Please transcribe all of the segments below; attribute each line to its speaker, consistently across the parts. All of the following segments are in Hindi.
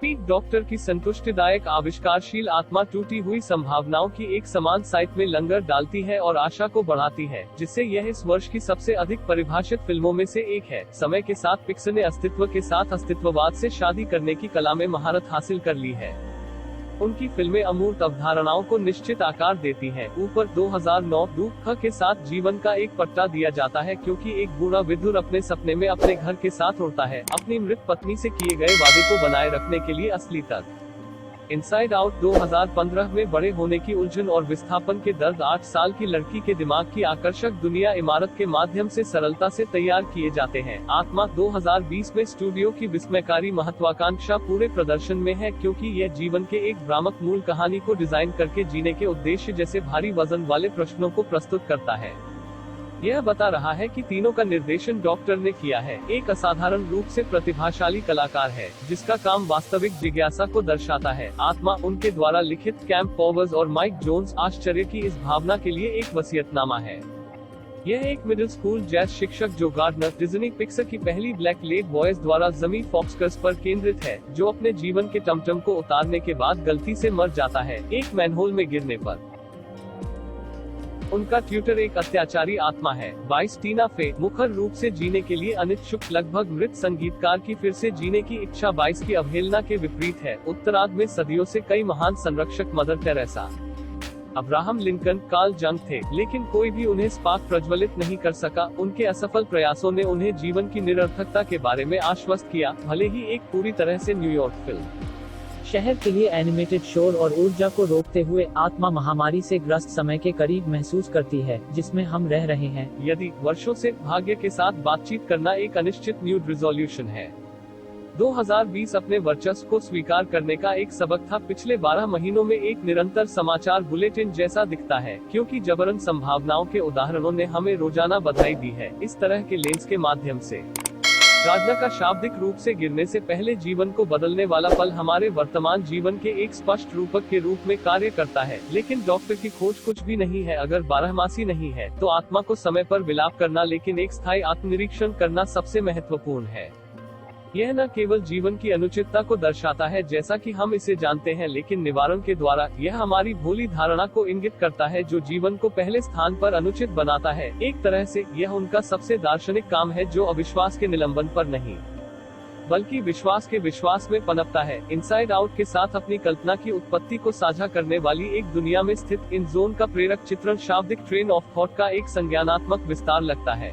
Speaker 1: स्पीक डॉक्टर की संतुष्टिदायक आविष्कारशील आत्मा टूटी हुई संभावनाओं की एक समान साइट में लंगर डालती है और आशा को बढ़ाती है, जिससे यह इस वर्ष की सबसे अधिक परिभाषित फिल्मों में से एक है। समय के साथ पिक्सर ने अस्तित्व के साथ अस्तित्ववाद से शादी करने की कला में महारत हासिल कर ली है। उनकी फिल्में अमूर्त अवधारणाओं को निश्चित आकार देती हैं। ऊपर 2009 दुख के साथ जीवन का एक पट्टा दिया जाता है, क्योंकि एक बूढ़ा विधुर अपने सपने में अपने घर के साथ उड़ता है, अपनी मृत पत्नी से किए गए वादे को बनाए रखने के लिए असली तक। इनसाइड आउट 2015 में बड़े होने की उलझन और विस्थापन के दर्द 8 साल की लड़की के दिमाग की आकर्षक दुनिया इमारत के माध्यम से सरलता से तैयार किए जाते हैं। आत्मा 2020 में स्टूडियो की विस्मयकारी महत्वाकांक्षा पूरे प्रदर्शन में है, क्योंकि यह जीवन के एक भ्रामक मूल कहानी को डिजाइन करके जीने के उद्देश्य जैसे भारी वजन वाले प्रश्नों को प्रस्तुत करता है। यह बता रहा है कि तीनों का निर्देशन डॉक्टर ने किया है। एक असाधारण रूप से प्रतिभाशाली कलाकार है, जिसका काम वास्तविक जिज्ञासा को दर्शाता है। आत्मा उनके द्वारा लिखित कैंप पॉवर्स और माइक जोन्स आश्चर्य की इस भावना के लिए एक वसीयतनामा है। यह एक मिडिल स्कूल जैज शिक्षक जो गार्डनर डिज्नी पिक्सर की पहली ब्लैक लेग बॉयज द्वारा जमी फॉक्सकर्स पर केंद्रित है, जो अपने जीवन के टमटम को उतारने के बाद गलती से मर जाता है, एक मैनहोल में गिरने पर। उनका ट्यूटर एक अत्याचारी आत्मा है। 22 टीना फे मुखर रूप से जीने के लिए अनिच्छुक लगभग मृत संगीतकार की फिर से जीने की इच्छा 22 की अवहेलना के विपरीत है। उत्तरार्ध में सदियों से कई महान संरक्षक mother Teresa, Abraham Lincoln, Karl जंग थे, लेकिन कोई भी उन्हें स्पार्क प्रज्वलित नहीं कर सका। उनके असफल प्रयासों ने उन्हें जीवन की निरर्थकता के बारे में आश्वस्त किया, भले ही एक पूरी तरह से न्यूयॉर्क फिल्म
Speaker 2: शहर के लिए एनिमेटेड शोर और ऊर्जा को रोकते हुए आत्मा महामारी से ग्रस्त समय के करीब महसूस करती है, जिसमें हम रह रहे हैं।
Speaker 1: यदि वर्षों से भाग्य के साथ बातचीत करना एक अनिश्चित न्यू रिजोल्यूशन है। 2020 अपने वर्चस्व को स्वीकार करने का एक सबक था। पिछले 12 महीनों में एक निरंतर समाचार बुलेटिन जैसा दिखता है, क्योंकि जबरन संभावनाओं के उदाहरणों ने हमें रोजाना बधाई दी है। इस तरह के लेंस के माध्यम से गार्डनर का शाब्दिक रूप से गिरने से पहले जीवन को बदलने वाला पल हमारे वर्तमान जीवन के एक स्पष्ट रूपक के रूप में कार्य करता है। लेकिन डॉक्टर की खोज कुछ भी नहीं है अगर बारहमासी नहीं है, तो आत्मा को समय पर विलाप करना लेकिन एक स्थायी आत्मनिरीक्षण करना सबसे महत्वपूर्ण है। यह न केवल जीवन की अनुचितता को दर्शाता है जैसा कि हम इसे जानते हैं, लेकिन निवारण के द्वारा यह हमारी भोली धारणा को इंगित करता है जो जीवन को पहले स्थान पर अनुचित बनाता है। एक तरह से यह उनका सबसे दार्शनिक काम है, जो अविश्वास के निलंबन पर नहीं बल्कि विश्वास के विश्वास में पनपता है। इनसाइड आउट के साथ अपनी कल्पना की उत्पत्ति को साझा करने वाली एक दुनिया में स्थित इन जोन का प्रेरक चित्रण शाब्दिक ट्रेन ऑफ थॉट का एक संज्ञानात्मक विस्तार लगता है।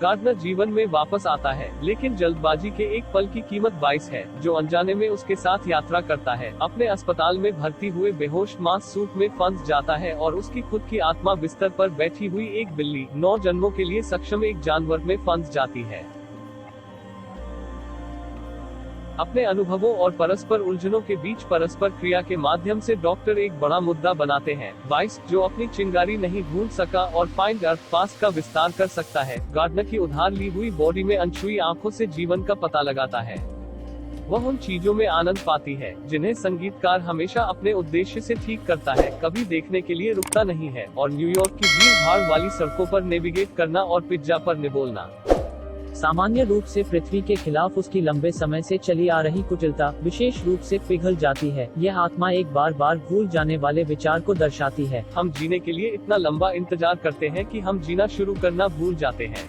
Speaker 1: गार्डनर जीवन में वापस आता है, लेकिन जल्दबाजी के एक पल की कीमत 22 है, जो अनजाने में उसके साथ यात्रा करता है। अपने अस्पताल में भर्ती हुए बेहोश मांस सूट में फंस जाता है और उसकी खुद की आत्मा बिस्तर पर बैठी हुई एक बिल्ली 9 जन्मों के लिए सक्षम एक जानवर में फंस जाती है। अपने अनुभवों और परस्पर उलझनों के बीच परस्पर क्रिया के माध्यम से डॉक्टर एक बड़ा मुद्दा बनाते हैं। 22 जो अपनी चिंगारी नहीं ढूंढ सका और फाइंड अर्थ पास का विस्तार कर सकता है। गार्डनर की उधार ली हुई बॉडी में अनछुई आंखों से जीवन का पता लगाता है। वह उन चीजों में आनंद पाती है जिन्हें संगीतकार हमेशा अपने उद्देश्य से ठीक करता है, कभी देखने के लिए रुकता नहीं है, और न्यूयॉर्क की भीड़ भाड़ वाली सड़कों पर नेविगेट करना और पिज्जा पर निबोलना।
Speaker 2: सामान्य रूप से पृथ्वी के खिलाफ उसकी लंबे समय से चली आ रही कुटिलता विशेष रूप से पिघल जाती है। यह आत्मा एक बार बार भूल जाने वाले विचार को दर्शाती है।
Speaker 1: हम जीने के लिए इतना लंबा इंतजार करते हैं कि हम जीना शुरू करना भूल जाते हैं।